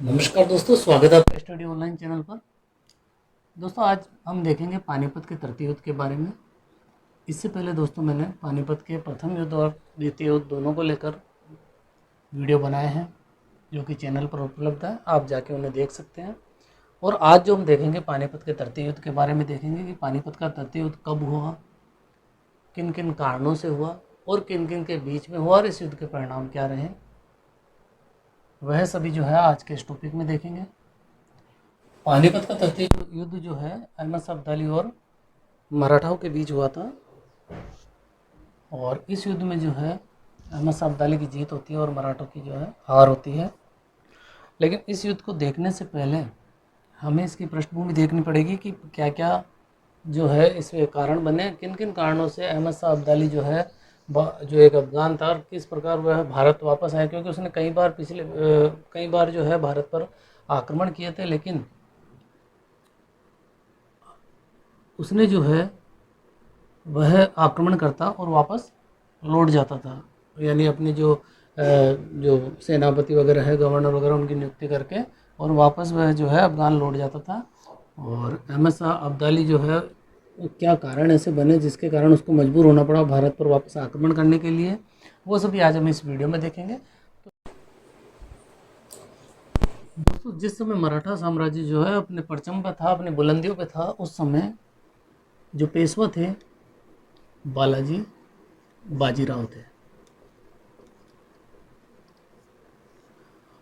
नमस्कार दोस्तों, स्वागत है आपका स्टडी ऑनलाइन चैनल पर। दोस्तों, आज हम देखेंगे पानीपत के तृतीय युद्ध के बारे में। इससे पहले दोस्तों मैंने पानीपत के प्रथम युद्ध और द्वितीय युद्ध दोनों को लेकर वीडियो बनाए हैं, जो कि चैनल पर उपलब्ध है, आप जाके उन्हें देख सकते हैं। और आज जो हम देखेंगे पानीपत के तृतीय युद्ध के बारे में देखेंगे कि पानीपत का तृतीय युद्ध कब हुआ, किन किन कारणों से हुआ और किन किन के बीच में हुआ और इस युद्ध के परिणाम क्या रहे, वह सभी जो है आज के इस टॉपिक में देखेंगे। पानीपत का तृतीय युद्ध जो है अहमद शाह अब्दाली और मराठाओं के बीच हुआ था। और इस युद्ध में जो है अहमद शाह अब्दाली की जीत होती है और मराठों की जो है हार होती है। लेकिन इस युद्ध को देखने से पहले हमें इसकी पृष्ठभूमि देखनी पड़ेगी कि क्या क्या जो है इसमें कारण बने, किन किन कारणों से अहमद शाह अब्दाली जो है जो एक अफगान था, किस प्रकार वह भारत वापस आया। क्योंकि उसने कई बार जो है भारत पर आक्रमण किए थे, लेकिन उसने जो है वह आक्रमण करता और वापस लौट जाता था। यानी अपने जो सेनापति वगैरह है, गवर्नर वगैरह, उनकी नियुक्ति करके और वापस वह जो है अफगान लौट जाता था। और अहमद शाह अब्दाली जो है वो क्या कारण ऐसे बने जिसके कारण उसको मजबूर होना पड़ा भारत पर वापस आक्रमण करने के लिए, वो सभी आज हम इस वीडियो में देखेंगे। दोस्तों, जिस समय मराठा साम्राज्य जो है अपने परचम पर था, अपने बुलंदियों पे था, उस समय जो पेशवा थे बालाजी बाजीराव थे।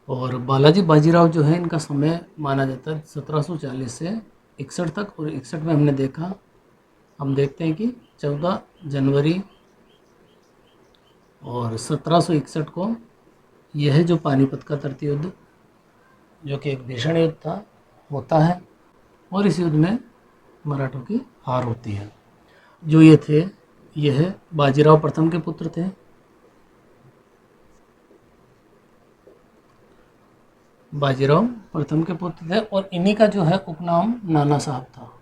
और बालाजी बाजीराव जो है इनका समय माना जाता है 1740 से 61 तक। और 61 में हम देखते हैं कि 14 जनवरी और 1761 को यह जो पानीपत का तृतीय युद्ध, जो कि एक भीषण युद्ध था, होता है। और इस युद्ध में मराठों की हार होती है। जो ये थे, यह बाजीराव प्रथम के पुत्र थे। बाजीराव प्रथम के पुत्र थे और इन्हीं का जो है उपनाम नाना साहब था।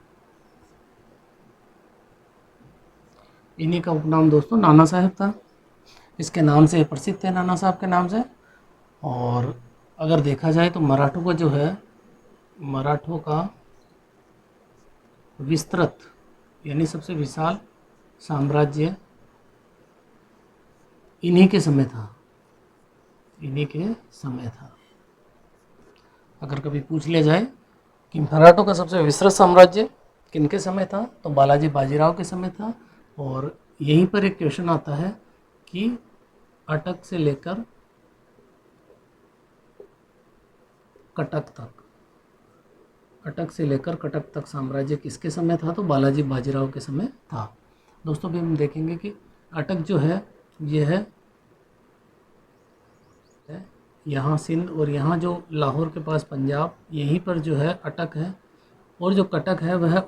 इन्हीं का उपनाम दोस्तों नाना साहब था। इसके नाम से प्रसिद्ध थे, नाना साहब के नाम से। और अगर देखा जाए तो मराठों का विस्तृत यानी सबसे विशाल साम्राज्य इन्हीं के समय था। अगर कभी पूछ लिया जाए कि मराठों का सबसे विस्तृत साम्राज्य किनके समय था, तो बालाजी बाजीराव के समय था। और यहीं पर एक क्वेश्चन आता है कि अटक से लेकर कटक तक साम्राज्य किसके समय था, तो बालाजी बाजीराव के समय था। दोस्तों, भी हम देखेंगे कि अटक जो है यह है यहाँ सिंध और यहाँ जो लाहौर के पास पंजाब, यहीं पर जो है अटक है। और जो कटक है वह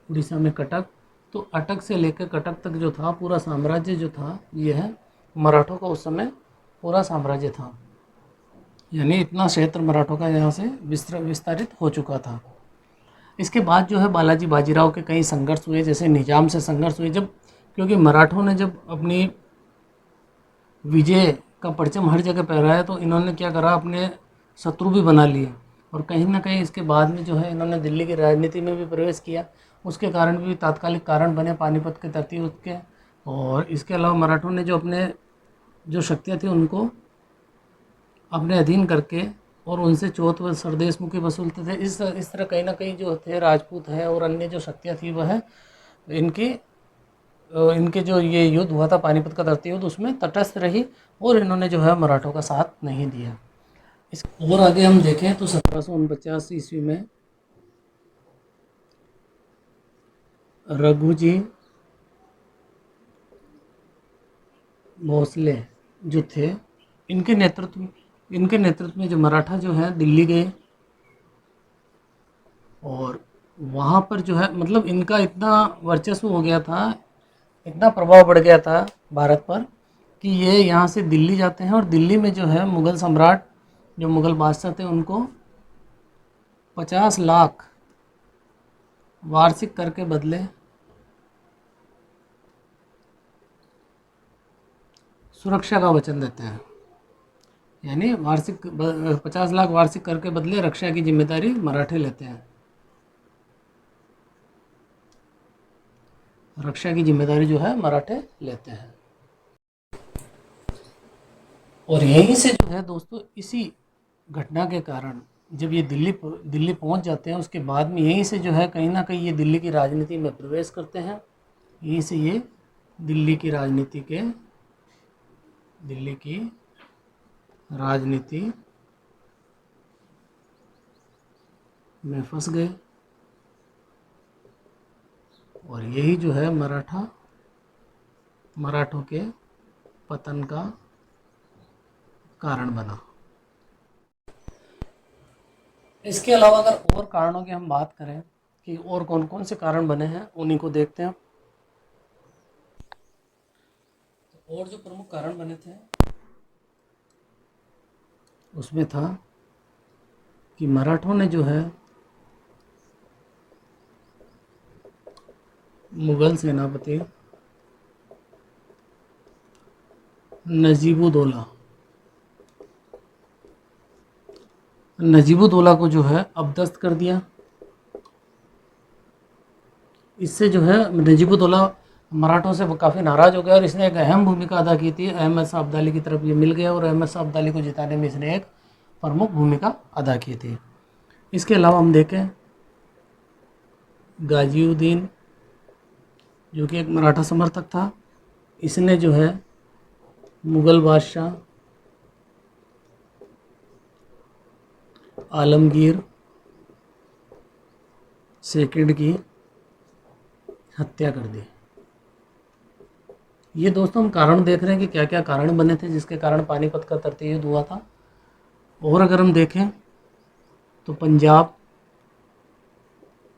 उड़ीसा में कटक। तो अटक से लेकर कटक तक जो था पूरा साम्राज्य जो था, यह मराठों का उस समय पूरा साम्राज्य था। यानी इतना क्षेत्र मराठों का यहाँ से विस्तारित हो चुका था। इसके बाद जो है बालाजी बाजीराव के कई संघर्ष हुए, जैसे निजाम से संघर्ष हुए। क्योंकि मराठों ने जब अपनी विजय का परचम हर जगह फहराया, तो इन्होंने क्या करा, अपने शत्रु भी बना लिए। और कहीं ना कहीं इसके बाद में जो है इन्होंने दिल्ली की राजनीति में भी प्रवेश किया। उसके कारण भी तात्कालिक कारण बने पानीपत के तृतीय युद्ध के। और इसके अलावा मराठों ने जो शक्तियाँ थी उनको अपने अधीन करके और उनसे चौथ व सरदेश मुखी वसूलते थे। इस तरह कहीं ना कहीं जो थे राजपूत है और अन्य जो शक्तियाँ थी वह इनके जो ये युद्ध हुआ था पानीपत का तृतीय युद्ध, उसमें तटस्थ रही और इन्होंने जो है मराठों का साथ नहीं दिया। इस और आगे हम देखें तो 1749 ईस्वी में रघुजी भोसले जो थे, इनके नेतृत्व में जो मराठा जो है दिल्ली गए। और वहाँ पर जो है मतलब इनका इतना वर्चस्व हो गया था, इतना प्रभाव बढ़ गया था भारत पर, कि ये यहाँ से दिल्ली जाते हैं। और दिल्ली में जो है मुग़ल सम्राट, जो मुग़ल बादशाह थे, उनको 50 लाख वार्षिक कर के बदले सुरक्षा का वचन देते हैं। यानी वार्षिक 50 लाख वार्षिक कर के बदले रक्षा की जिम्मेदारी मराठे लेते हैं। रक्षा की जिम्मेदारी जो है मराठे लेते हैं। और यहीं से जो है दोस्तों, इसी घटना के कारण जब ये दिल्ली पहुंच जाते हैं, उसके बाद में यहीं से जो है कहीं ना कहीं ये दिल्ली की राजनीति में प्रवेश करते हैं। यहीं से ये दिल्ली की राजनीति में फंस गए। और यही जो है मराठों के पतन का कारण बना। इसके अलावा अगर और कारणों की हम बात करें कि और कौन कौन से कारण बने हैं, उन्हीं को देखते हैं। और जो प्रमुख कारण बने थे उसमें था कि मराठों ने जो है मुगल सेनापति नजीबुद्दौला को जो है अबदस्त कर दिया। इससे जो है नजीबुद्दौला मराठों से काफ़ी नाराज़ हो गया और इसने एक अहम भूमिका अदा की थी। अहमद शाह अब्दाली की तरफ ये मिल गया और अहमद शाह अब्दाली को जिताने में इसने एक प्रमुख भूमिका अदा की थी। इसके अलावा हम देखें, गाजिउद्दीन जो कि एक मराठा समर्थक था, इसने जो है मुग़ल बादशाह आलमगीर सेकंड की हत्या कर दी। ये दोस्तों हम कारण देख रहे हैं कि क्या क्या कारण बने थे जिसके कारण पानीपत का तृतीय युद्ध हुआ था। और अगर हम देखें तो पंजाब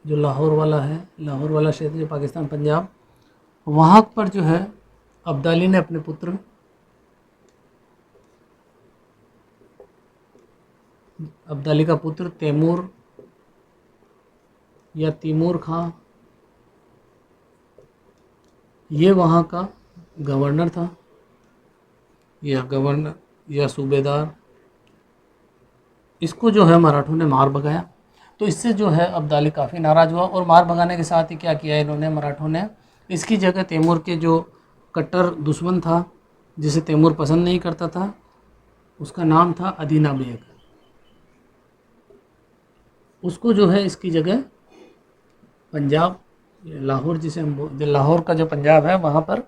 जो लाहौर वाला क्षेत्र जो पाकिस्तान पंजाब, वहाँ पर जो है अब्दाली ने अपने पुत्र अब्दाली का पुत्र तैमूर या तैमूर खां, ये वहाँ का गवर्नर था या सूबेदार, इसको जो है मराठों ने मार भगाया। तो इससे जो है अब्दाली काफ़ी नाराज़ हुआ और मार भगाने के साथ ही क्या किया इन्होंने, मराठों ने इसकी जगह तैमूर के जो कट्टर दुश्मन था, जिसे तैमूर पसंद नहीं करता था, उसका नाम था अदीना बेग, उसको जो है इसकी जगह पंजाब लाहौर, लाहौर का जो पंजाब है वहाँ पर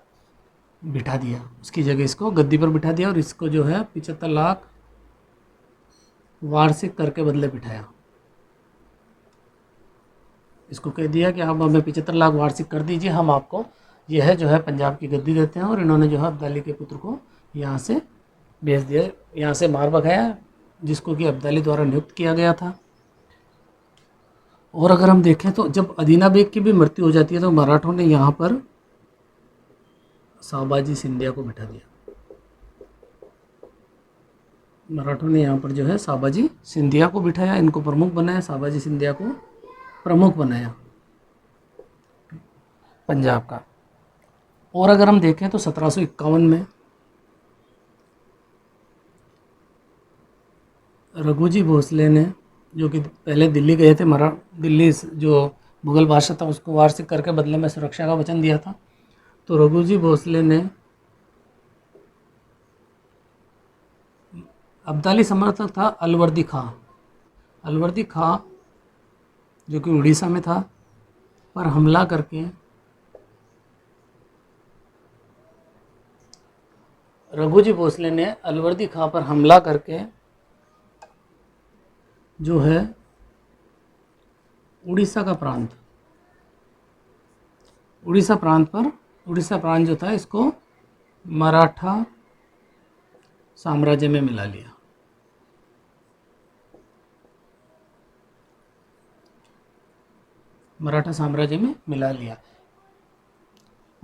बिठा दिया, उसकी जगह इसको गद्दी पर बिठा दिया और इसको जो है 75 लाख वार्षिक कर के बदले बिठाया। इसको कह दिया कि आप हमें 75 लाख वार्षिक कर दीजिए, हम आपको यह जो है पंजाब की गद्दी देते हैं। और इन्होंने जो है अब्दाली के पुत्र को यहाँ से भेज दिया, यहाँ से मार भगाया, जिसको कि अब्दाली द्वारा नियुक्त किया गया था। और अगर हम देखें तो जब अदीना बेग की भी मृत्यु हो जाती है तो मराठों ने यहाँ पर साबाजी सिंधिया को बिठा दिया। मराठों ने यहाँ पर जो है साबाजी सिंधिया को बिठाया, इनको प्रमुख बनाया, साबाजी सिंधिया को प्रमुख बनाया पंजाब का। और अगर हम देखें तो 1751 में रघुजी भोसले ने, जो कि पहले दिल्ली गए थे, दिल्ली जो मुग़ल बादशाह था उसको वार्षिक करके बदले में सुरक्षा का वचन दिया था। तो रघुजी भोसले ने अब्दाली समर्थक था अलवर्दी खां जो कि उड़ीसा में था, पर हमला करके रघुजी भोसले ने अलवर्दी खां पर हमला करके जो है उड़ीसा प्रांत जो था इसको मराठा साम्राज्य में मिला लिया।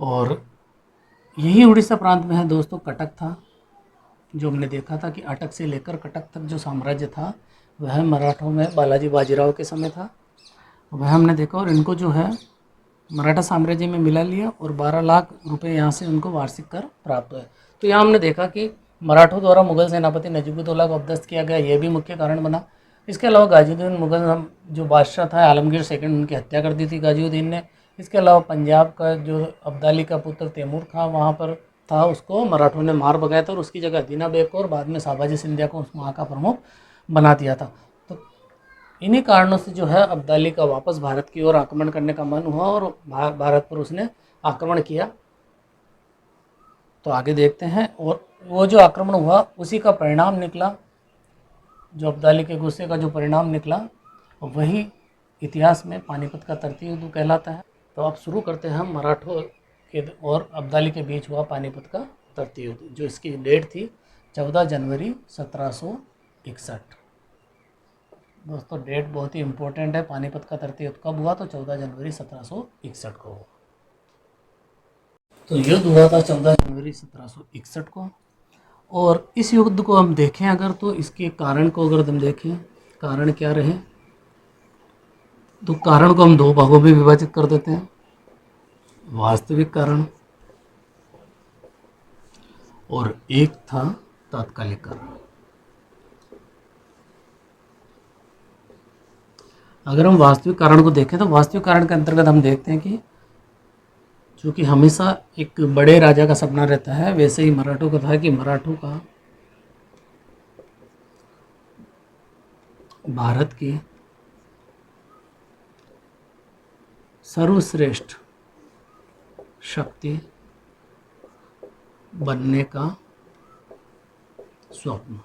और यही उड़ीसा प्रांत में है दोस्तों कटक था, जो हमने देखा था कि अटक से लेकर कटक तक जो साम्राज्य था वह मराठों में बालाजी बाजीराव के समय था, वह हमने देखा। और इनको जो है मराठा साम्राज्य में मिला लिया और 12 लाख रुपए यहाँ से उनको वार्षिक कर प्राप्त हुए। तो यहाँ हमने देखा कि मराठों द्वारा मुगल सेनापति नजीबुद्दौला को अपदस्थ किया गया, यह भी मुख्य कारण बना। इसके अलावा गाजिउद्दीन मुगल जो बादशाह था आलमगीर सेकंड, उनकी हत्या कर दी थी गाजिउद्दीन ने। इसके अलावा पंजाब का जो अब्दाली का पुत्र तैमूर खां वहाँ पर था, उसको मराठों ने मार भगाया था और उसकी जगह दीना बेग को और बाद में शाबाजी सिंधिया को उस वहाँ का प्रमुख बना दिया था। तो इन्हीं कारणों से जो है अब्दाली का वापस भारत की ओर आक्रमण करने का मन हुआ और भारत पर उसने आक्रमण किया। तो आगे देखते हैं, और वो जो आक्रमण हुआ उसी का परिणाम निकला, जो अब्दाली के गुस्से का जो परिणाम निकला वही इतिहास में पानीपत का तृतीय युद्ध कहलाता है। तो अब शुरू करते हैं हम मराठों के और अब्दाली के बीच हुआ पानीपत का तृतीय युद्ध, जो इसकी डेट थी 14 जनवरी 1761। दोस्तों डेट बहुत ही इम्पोर्टेंट है। पानीपत का तृतीय युद्ध कब हुआ? तो 14 जनवरी 1761 को हुआ। तो युद्ध हुआ था 14 जनवरी 1761 को। और इस युद्ध को हम देखें अगर, तो इसके कारण को अगर हम देखें, कारण क्या रहे, तो कारण को हम दो भागों में विभाजित कर देते हैं, वास्तविक कारण और एक था तात्कालिक कारण। अगर हम वास्तविक कारण को देखें तो वास्तविक कारण के अंतर्गत हम देखते हैं कि चूँकि हमेशा एक बड़े राजा का सपना रहता है, वैसे ही मराठों का था कि मराठों का भारत की सर्वश्रेष्ठ शक्ति बनने का स्वप्न,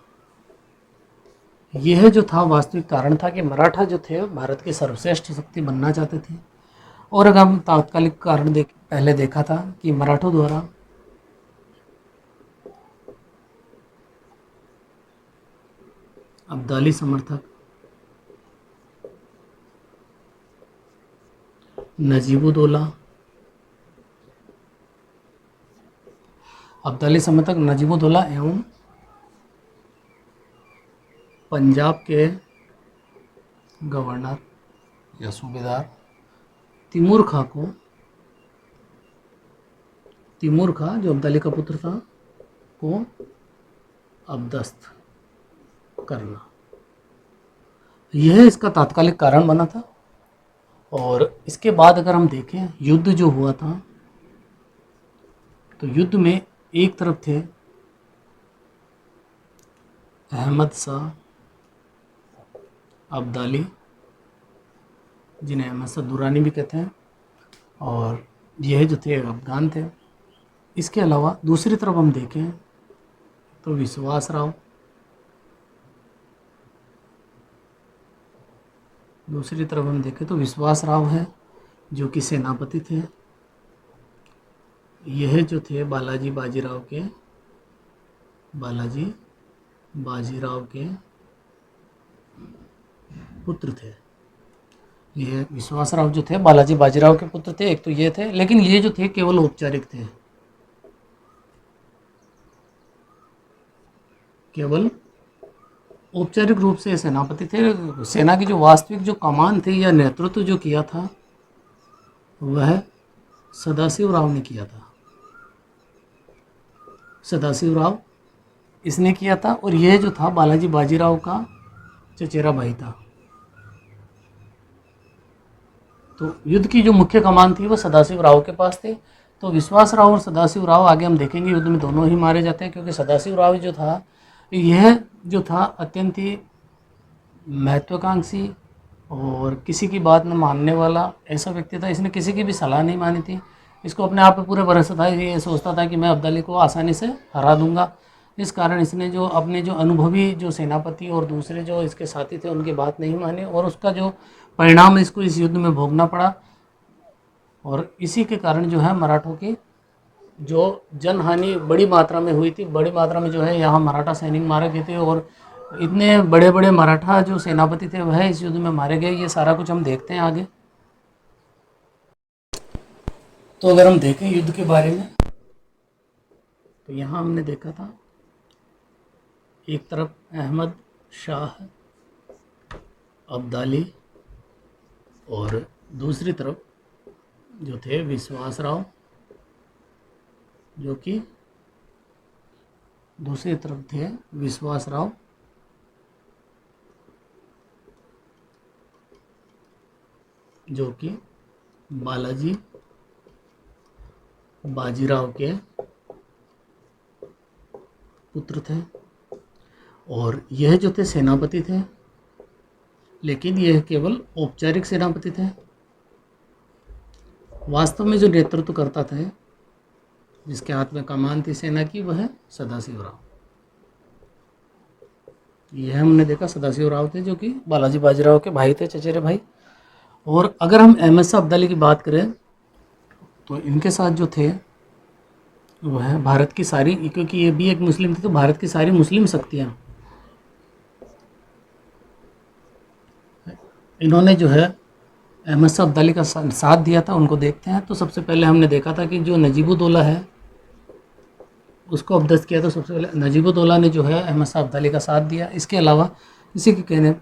यह जो था वास्तविक कारण था कि मराठा जो थे भारत की सर्वश्रेष्ठ शक्ति बनना चाहते थे। और अगर हम तात्कालिक कारण पहले देखा था कि मराठों द्वारा अब्दाली समर्थक नजीबुद्दौला, अब्दाली समर्थक नजीबुद्दौला एवं पंजाब के गवर्नर या सूबेदार तैमूर खां जो अब्दाली का पुत्र था को अपदस्थ करना, यह इसका तात्कालिक कारण बना था। और इसके बाद अगर हम देखें युद्ध जो हुआ था, तो युद्ध में एक तरफ थे अहमद शाह अब्दाली, जिन्हें अहमद शाह दुरानी भी कहते हैं, और यह जो थे अफगान थे। इसके अलावा दूसरी तरफ हम देखें तो विश्वास राव, दूसरी तरफ हम देखें तो विश्वास राव है जो कि सेनापति थे। यह जो थे बालाजी बाजीराव के पुत्र थे। यह विश्वास राव जो थे बालाजी बाजीराव के पुत्र थे, एक तो ये थे, लेकिन ये जो थे केवल औपचारिक थे, केवल औपचारिक रूप से सेनापति थे। सेना की जो वास्तविक जो कमान थी या नेतृत्व जो किया था वह सदाशिव राव ने किया था, सदाशिव राव इसने किया था। और यह जो था बालाजी बाजीराव का चचेरा भाई था। तो युद्ध की जो मुख्य कमान थी वो सदाशिव राव के पास थी। तो विश्वास राव और सदाशिव राव, आगे हम देखेंगे युद्ध में दोनों ही मारे जाते हैं, क्योंकि सदाशिव राव जो था यह जो था अत्यंत ही महत्वाकांक्षी और किसी की बात न मानने वाला ऐसा व्यक्ति था। इसने किसी की भी सलाह नहीं मानी थी, इसको अपने आप पे पूरे भरोसा था। ये सोचता था कि मैं अब्दाली को आसानी से हरा दूंगा। इस कारण इसने जो अपने जो अनुभवी जो सेनापति और दूसरे जो इसके साथी थे उनकी बात नहीं मानी, और उसका जो परिणाम इसको इस युद्ध में भोगना पड़ा। और इसी के कारण जो है मराठों की जो जनहानि बड़ी मात्रा में हुई थी, बड़ी मात्रा में जो है यहाँ मराठा सैनिक मारे गए थे, और इतने बड़े बड़े मराठा जो सेनापति थे वह इस युद्ध में मारे गए। ये सारा कुछ हम देखते हैं आगे। तो अगर हम देखें युद्ध के बारे में, तो यहाँ हमने देखा था एक तरफ अहमद शाह अब्दाली और दूसरी तरफ जो थे विश्वास राव, जो कि दूसरी तरफ थे विश्वासराव, जो कि बालाजी बाजीराव के पुत्र थे। और यह जो थे सेनापति थे, लेकिन यह केवल औपचारिक सेनापति थे। वास्तव में जो नेतृत्व करता था, जिसके हाथ में कमान थी सेना की, वह सदाशिवराव। यह हमने देखा सदाशिवराव थे, जो कि बालाजी बाजीराव के भाई थे, चचेरे भाई। और अगर हम अहमद शाह अब्दाली की बात करें तो इनके साथ जो थे वह भारत की सारी, क्योंकि ये भी एक मुस्लिम थे, तो भारत की सारी मुस्लिम शक्तियाँ इन्होंने जो है अहमद शाह अब्दाली का साथ दिया था। उनको देखते हैं। तो सबसे पहले हमने देखा था कि जो नजीबुद्दौला है उसको अब्दस्त किया। तो सबसे पहले नजीबुद्दौला ने जो है अहमद शाह अब्दाली का साथ दिया। इसके अलावा इसी के कहने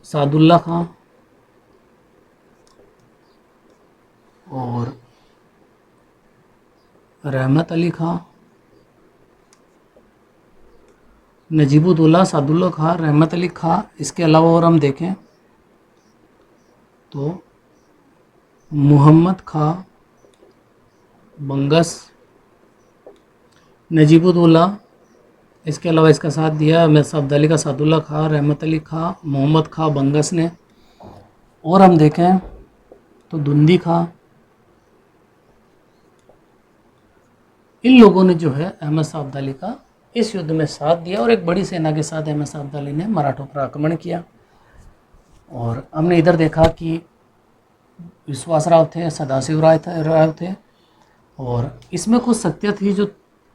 सादुल्ला खां और रहमत अली खां, नजीबुद्दौला, सादुल्ला खां, रहमत अली खां। इसके अलावा और हम देखें तो मोहम्मद खां, बंगस, नजीबुद्दौला। इसके अलावा इसका साथ दिया अहमद शाह अब्दाली का सादुल्ला खां, रहमत अली खां, मोहम्मद खां, बंगस ने। और हम देखें तो दुंदी खां। इन लोगों ने जो है अहमद शाह अब्दाली का इस युद्ध में साथ दिया और एक बड़ी सेना के साथ अहमद शाह अब्दाली ने मराठों पर आक्रमण किया। और हमने इधर देखा कि विश्वासराव थे, सदाशिवराव थे, और इसमें कुछ शक्तियाँ थी जो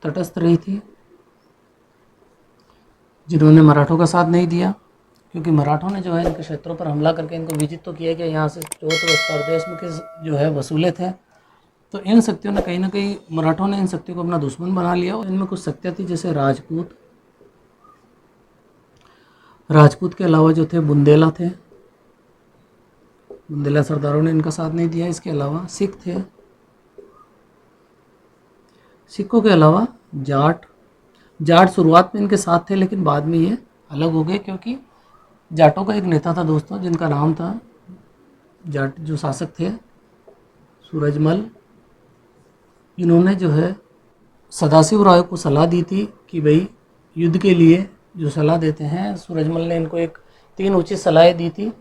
तटस्थ रही थी, जिन्होंने मराठों का साथ नहीं दिया, क्योंकि मराठों ने जो है इनके क्षेत्रों पर हमला करके इनको विजित तो किया कि यहाँ से चौथ प्रदेश में के जो है वसूले थे। तो इन शक्तियों ने कहीं ना कहीं, मराठों ने इन शक्तियों को अपना दुश्मन बना लिया। और इनमें कुछ शक्तियाँ थी जैसे राजपूत के अलावा जो थे बुंदेला थे, बुंदेला सरदारों ने इनका साथ नहीं दिया। इसके अलावा सिख थे, सिखों के अलावा जाट शुरुआत में इनके साथ थे, लेकिन बाद में ये अलग हो गए, क्योंकि जाटों का एक नेता था दोस्तों जिनका नाम था, जाट जो शासक थे सूरजमल। इन्होंने जो है सदाशिवराव को सलाह दी थी कि भाई युद्ध के लिए जो सलाह देते हैं, सूरजमल ने इनको एक 3 उचित सलाहें दी थी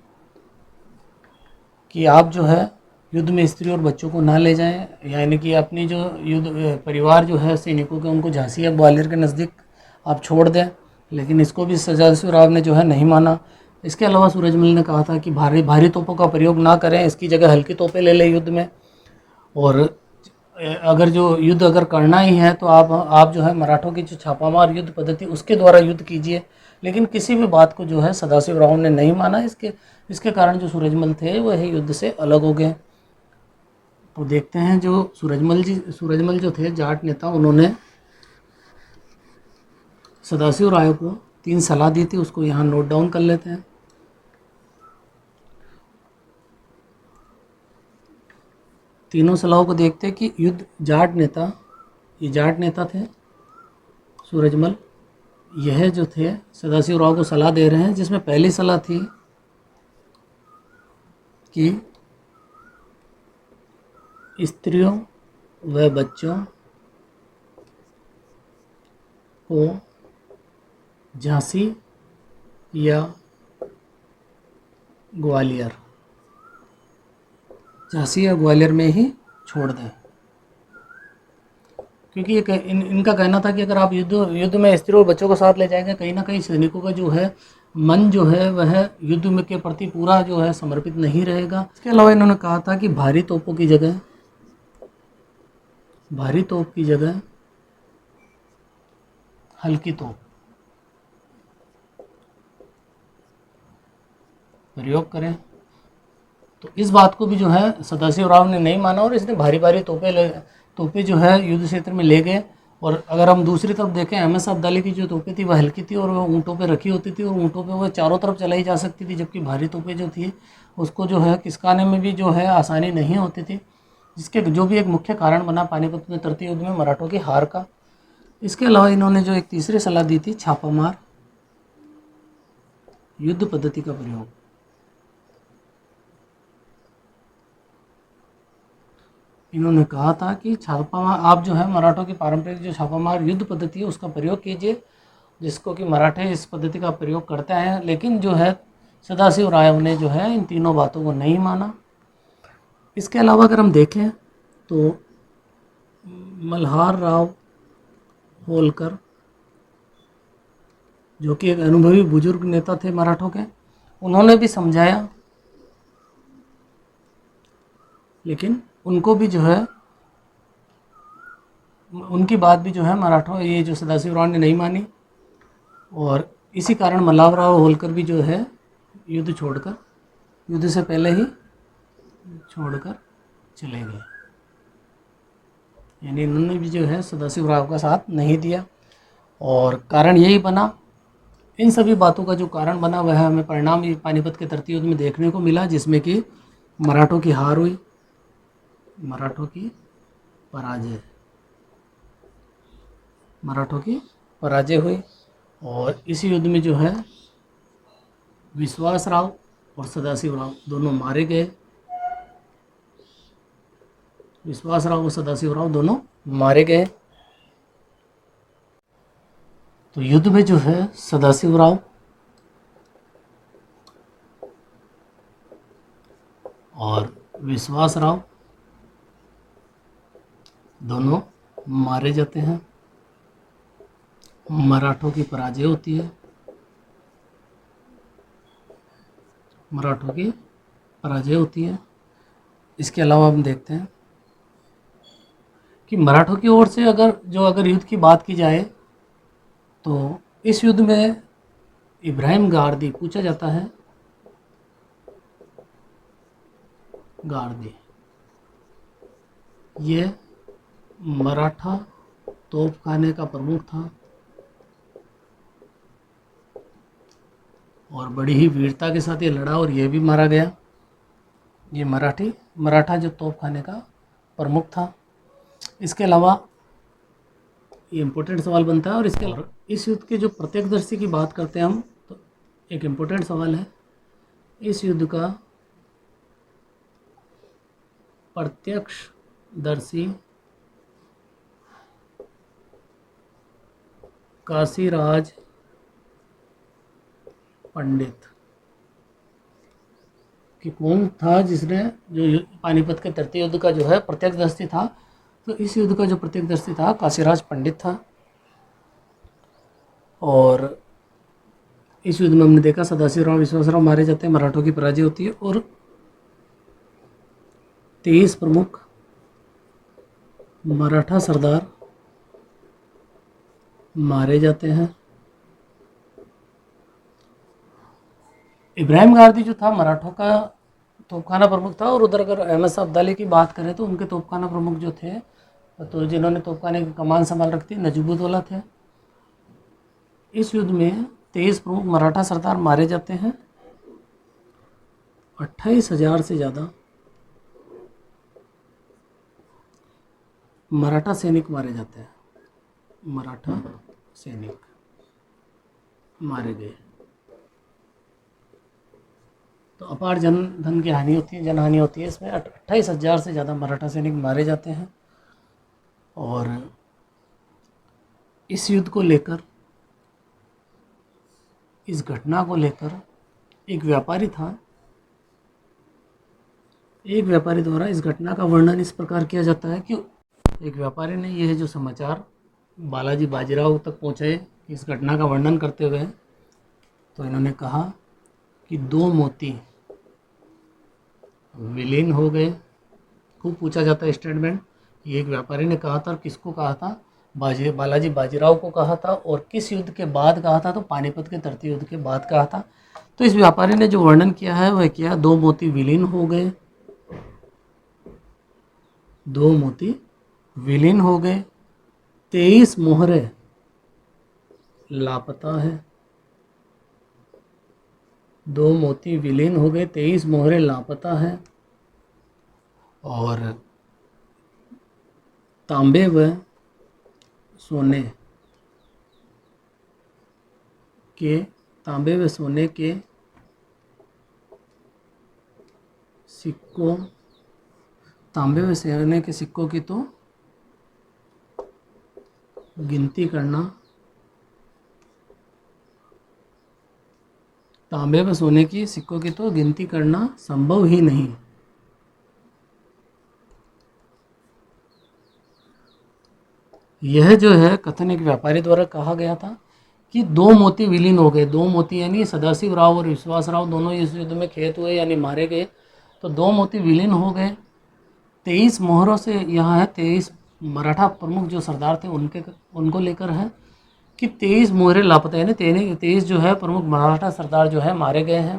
कि आप जो है युद्ध में स्त्री और बच्चों को ना ले जाएं, यानी कि अपनी जो युद्ध परिवार जो है सैनिकों के, उनको झांसी या ग्वालियर के नज़दीक आप छोड़ दें। लेकिन इसको भी सदाशिवराव ने जो है नहीं माना। इसके अलावा सूरजमल ने कहा था कि भारी तोपों का प्रयोग ना करें, इसकी जगह हल्की तोपें ले लें युद्ध में। और अगर जो युद्ध अगर करना ही है तो आप जो है मराठों की जो छापामार युद्ध पद्धति उसके द्वारा युद्ध कीजिए। लेकिन किसी भी बात को जो है सदाशिवराव ने नहीं माना। इसके कारण जो सूरजमल थे वह युद्ध से अलग हो गए। तो देखते हैं जो सूरजमल जो थे जाट नेता, उन्होंने सदाशिवराव को 3 सलाह दी थी, उसको यहाँ नोट डाउन कर लेते हैं। तीनों सलाहों को देखते हैं कि ये जाट नेता थे सूरजमल, यह जो थे सदाशिवराव को सलाह दे रहे हैं, जिसमें पहली सलाह थी कि स्त्रियों व बच्चों को झांसी या ग्वालियर में ही छोड़ दें, क्योंकि इनका कहना था कि अगर आप युद्ध में स्त्रियों और बच्चों को साथ ले जाएंगे, कहीं ना कहीं सैनिकों का जो है मन जो है वह युद्ध में के प्रति पूरा जो है समर्पित नहीं रहेगा। इसके अलावा इन्होंने कहा था कि भारी तोप की जगह हल्की तोप प्रयोग करें। तो इस बात को भी जो है सदाशिवराव ने नहीं माना और इसने भारी तोपें जो है युद्ध क्षेत्र में ले गए। और अगर हम दूसरी तरफ देखें, अहमद शाह अब्दाली की जो तोपें थी वह हल्की थी और वह ऊँटों पे रखी होती थी और ऊँटों पे वह चारों तरफ चलाई जा सकती थी, जबकि भारी तोपें जो थी उसको जो है खिसकाने में भी जो है आसानी नहीं होती थी, जिसके जो भी एक मुख्य कारण बना पानीपत में तृतीय युद्ध में मराठों की हार का। इसके अलावा इन्होंने जो एक तीसरी सलाह दी थी, छापामार युद्ध पद्धति का प्रयोग। इन्होंने कहा था कि छापामार, आप जो है मराठों की पारंपरिक जो छापामार युद्ध पद्धति है उसका प्रयोग कीजिए, जिसको कि मराठे इस पद्धति का प्रयोग करते हैं। लेकिन जो है सदाशिव राव ने जो है इन तीनों बातों को नहीं माना। इसके अलावा अगर हम देखें तो मल्हार राव होलकर, जो कि एक अनुभवी बुजुर्ग नेता थे मराठों के, उन्होंने भी समझाया, लेकिन उनको भी जो है, उनकी बात भी जो है मराठों, ये जो सदाशिव राव ने नहीं मानी, और इसी कारण मल्हार राव होलकर भी जो है युद्ध से पहले ही छोड़कर चले गए। यानी इन्होंने भी जो है सदाशिव राव का साथ नहीं दिया, और कारण यही बना, इन सभी बातों का जो कारण बना वह हमें परिणाम ये पानीपत के तृतीय युद्ध में देखने को मिला, जिसमें कि मराठों की हार हुई, मराठों की पराजय हुई। और इस युद्ध में जो है विश्वासराव और सदाशिव राव दोनों मारे गए। विश्वासराव और सदाशिव राव दोनों मारे गए। तो युद्ध में जो है सदाशिव राव और विश्वासराव दोनों मारे जाते हैं। मराठों की पराजय होती है। इसके अलावा हम देखते हैं कि मराठों की ओर से अगर युद्ध की बात की जाए तो इस युद्ध में इब्राहिम गारदी पूछा जाता है। गारदी ये मराठा तोपखाने का प्रमुख था और बड़ी ही वीरता के साथ ये लड़ा और ये भी मारा गया। ये मराठा जो तोपखाने का प्रमुख था। इसके अलावा ये इम्पोर्टेंट सवाल बनता है, और इसके अलावा इस युद्ध के जो प्रत्यक्षदर्शी की बात करते हैं हम, तो एक इम्पोर्टेंट सवाल है, इस युद्ध का प्रत्यक्षदर्शी काशीराज पंडित कि कौन था जिसने जो पानीपत के तृतीय युद्ध का जो है प्रत्यक्षदर्शी था। तो इस युद्ध का जो प्रत्यक्षदर्शी था काशीराज पंडित था। और इस युद्ध में हमने देखा सदाशिव राव विश्वासराव मारे जाते हैं, मराठों की पराजय होती है और 23 प्रमुख मराठा सरदार मारे जाते हैं। इब्राहिम गारदी जो था मराठों का तोपखाना प्रमुख था, और उधर अगर अहमद शाह अब्दाली की बात करें तो उनके तोपखाना प्रमुख जो थे, तो जिन्होंने तोपखाने की कमान संभाल रखी थी, नजीबुद्दौला थे। इस युद्ध में 23 प्रमुख मराठा सरदार मारे जाते हैं। 28,000 से ज़्यादा मराठा सैनिक मारे जाते हैं। मराठा सैनिक मारे गए। तो अपार जनधन की हानि होती है, जनहानि होती है। इसमें 28,000 से ज़्यादा मराठा सैनिक मारे जाते हैं। और इस युद्ध को लेकर, इस घटना को लेकर एक व्यापारी था, एक व्यापारी द्वारा इस घटना का वर्णन इस प्रकार किया जाता है कि एक व्यापारी ने यह जो समाचार बालाजी बाजीराव तक पहुँचाए इस घटना का वर्णन करते हुए, तो इन्होंने कहा कि 2 मोती विलीन हो गए। खूब पूछा जाता है स्टेटमेंट, ये एक व्यापारी ने कहा था, और किसको कहा था? बालाजी बाजीराव को कहा था। और किस युद्ध के बाद कहा था? तो पानीपत के तृतीय युद्ध के बाद कहा था। तो इस व्यापारी ने जो वर्णन किया है वह क्या? 2 मोती विलीन हो गए। 2 मोती विलीन हो गए। 23 मोहरे लापता है। 2 मोती विलीन हो गए, 23 मोहरे लापता है। और तांबे व सोने के तांबे व सोने के सिक्कों, तांबे व सोने के सिक्कों की तो गिनती करना, तांबे व सोने की सिक्कों की तो गिनती करना संभव ही नहीं। यह जो है कथन एक व्यापारी द्वारा कहा गया था कि दो मोती विलीन हो गए। दो मोती यानी सदाशिव राव और विश्वास राव दोनों इस युद्ध में खेत हुए यानी मारे गए। तो दो मोती विलीन हो गए। 23 मोहरों से यहाँ है, 23 मराठा प्रमुख जो सरदार थे उनको लेकर है कि 23 मोहरे लापता, यानी 23 जो है प्रमुख मराठा सरदार जो है मारे गए हैं।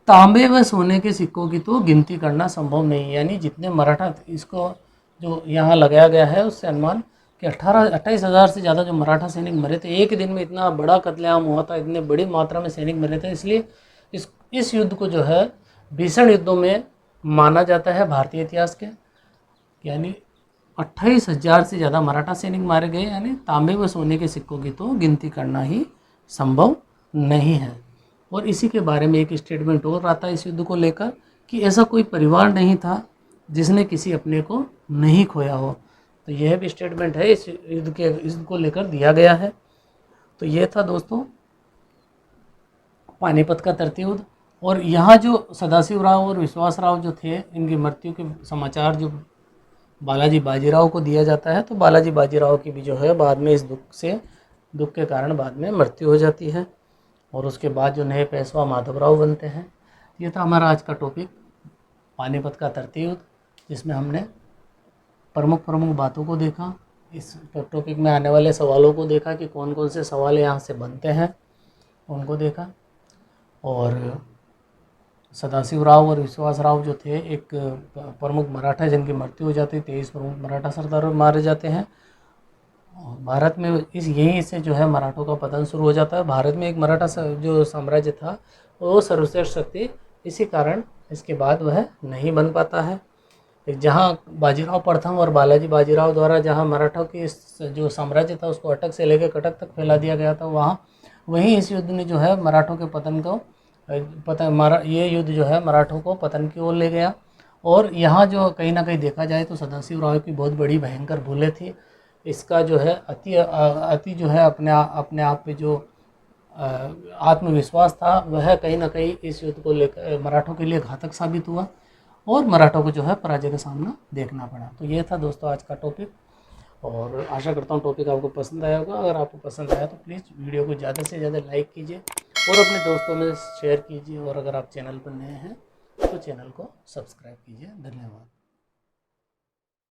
तांबे व सोने के सिक्कों की तो गिनती करना संभव नहीं, यानी जितने मराठा, इसको जो यहाँ लगाया गया है उससे अनुमान कि 28,000 से ज़्यादा जो मराठा सैनिक मरे थे। एक दिन में इतना बड़ा कत्लेआम हुआ था, इतने बड़ी मात्रा में सैनिक मरे थे, इसलिए इस युद्ध को जो है भीषण युद्धों में माना जाता है भारतीय इतिहास के। यानी 28,000 से ज़्यादा मराठा सैनिक मारे गए, यानी तांबे व सोने के सिक्कों की तो गिनती करना ही संभव नहीं है। और इसी के बारे में एक स्टेटमेंट और आता है इस युद्ध को लेकर कि ऐसा कोई परिवार नहीं था जिसने किसी अपने को नहीं खोया हो। तो यह भी स्टेटमेंट है इस युद्ध को लेकर दिया गया है। तो ये था दोस्तों पानीपत का तृतीय युद्ध। और यहाँ जो सदाशिव राव और विश्वास राव जो थे, इनकी मृत्यु के समाचार जो बालाजी बाजीराव को दिया जाता है, तो बालाजी बाजीराव की भी जो है बाद में इस दुख के कारण बाद में मृत्यु हो जाती है। और उसके बाद जो नए पेशवा माधवराव बनते हैं। ये था हमारा आज का टॉपिक, पानीपत का तृतीय युद्ध, जिसमें हमने प्रमुख बातों को देखा। इस टॉपिक में आने वाले सवालों को देखा कि कौन कौन से सवाल यहाँ से बनते हैं, उनको देखा। और सदाशिव राव और विश्वास राव जो थे एक प्रमुख मराठा जिनकी मृत्यु हो जाती है, 23 प्रमुख मराठा सरदार मारे जाते हैं। भारत में यहीं से जो है मराठों का पतन शुरू हो जाता है। भारत में एक मराठा जो साम्राज्य था वो सर्वश्रेष्ठ शक्ति, इसी कारण इसके बाद वह नहीं बन पाता है। जहाँ बाजीराव प्रथम और बालाजी बाजीराव द्वारा जहाँ मराठों की जो साम्राज्य था उसको अटक से लेकर कटक तक फैला दिया गया था, वहीं इस युद्ध ने जो है मराठों के ये युद्ध जो है मराठों को पतन की ओर ले गया। और यहाँ जो कहीं ना कहीं देखा जाए तो सदाशिव राव की बहुत बड़ी भयंकर भूलें थी। इसका जो है अति जो है अपने आप पे जो आत्मविश्वास था वह कहीं ना कहीं इस युद्ध को लेकर मराठों के लिए घातक साबित हुआ और मराठों को जो है पराजय का सामना देखना पड़ा। तो ये था दोस्तों आज का टॉपिक, और आशा करता हूँ टॉपिक आपको पसंद आया होगा। अगर आपको पसंद आया तो प्लीज़ वीडियो को ज़्यादा से ज़्यादा लाइक कीजिए और अपने दोस्तों में शेयर कीजिए। और अगर आप चैनल पर नए हैं तो चैनल को सब्सक्राइब कीजिए। धन्यवाद।